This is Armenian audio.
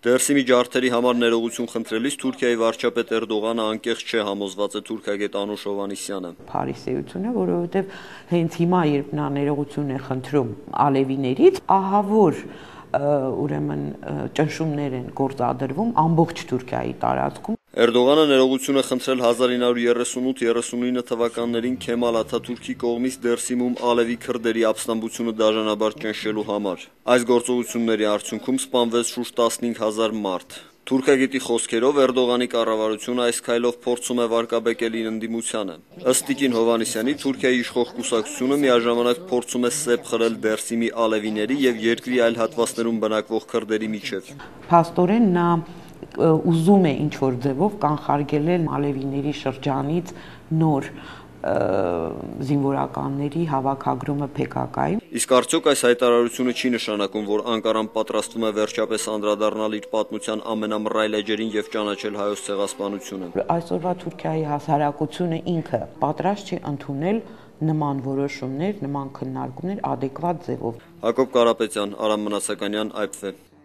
Դերսիմի ջարդերի համար ներողություն խնդրելիս Թուրքիայի վարչապետ Էրդողանը անկեղծ չէ, համոզված է թուրքագետ Անուշ Հովհաննիսյանը։ Փարիսեությունը, որովհետև հենց հիմա, երբ նա ներողություն է խնդրում ալևիներից, ահավոր ուրեմն ճնշումներ են գործադրվում ամբողջ Թուրքիայի տարածքում։ Էրդողանը ներողություն է խնդրել 1938-39 թվականներին Քեմալ Աթաթուրքի կողմից Դերսիմում ալևի քրդերի ապստամբությունը դաժանաբար ճնշելու համար։ Այս գործողությունների արդյունքում սպանվեց շուրջ 15000 մարդ։ Թուրքագետի խոսքերով Էրդողանի կառավարությունը այս քայլով փորձում է վարկաբեկել իր ընդդիմությանը։ Ըստ Տիկին Հովհաննիսյանի, Թուրքիայի իշխող կուսակցությունը միաժամանակ փորձում է սեպ խրել Դերսիմի ալևիների եւ երկրի այլ հատվածներում բնակվող քրդերի միջև։ Փաստորեն նա ուզում է ինչ-որ ձևով կանխարգելել ալևիների շրջանից նոր զինվորականների հավաքագրումը PKK-ին։ Իսկ արդյոք այս հայտարարությունը չի նշանակում, որ Անկարան պատրաստվում է վերջապես անդրադառնալ իր պատմության ամենամռայլ էջերին եւ ճանաչել հայոց ցեղասպանությունը։ Այսօրվա Թուրքիայի հասարակությունը ինքը պատրաստ չի ընդունել նման որոշումներ, նման քննարկումներ ադեկվատ ձևով։ Հակոբ Կարապետյան, Արամ Մնացականյան, IPV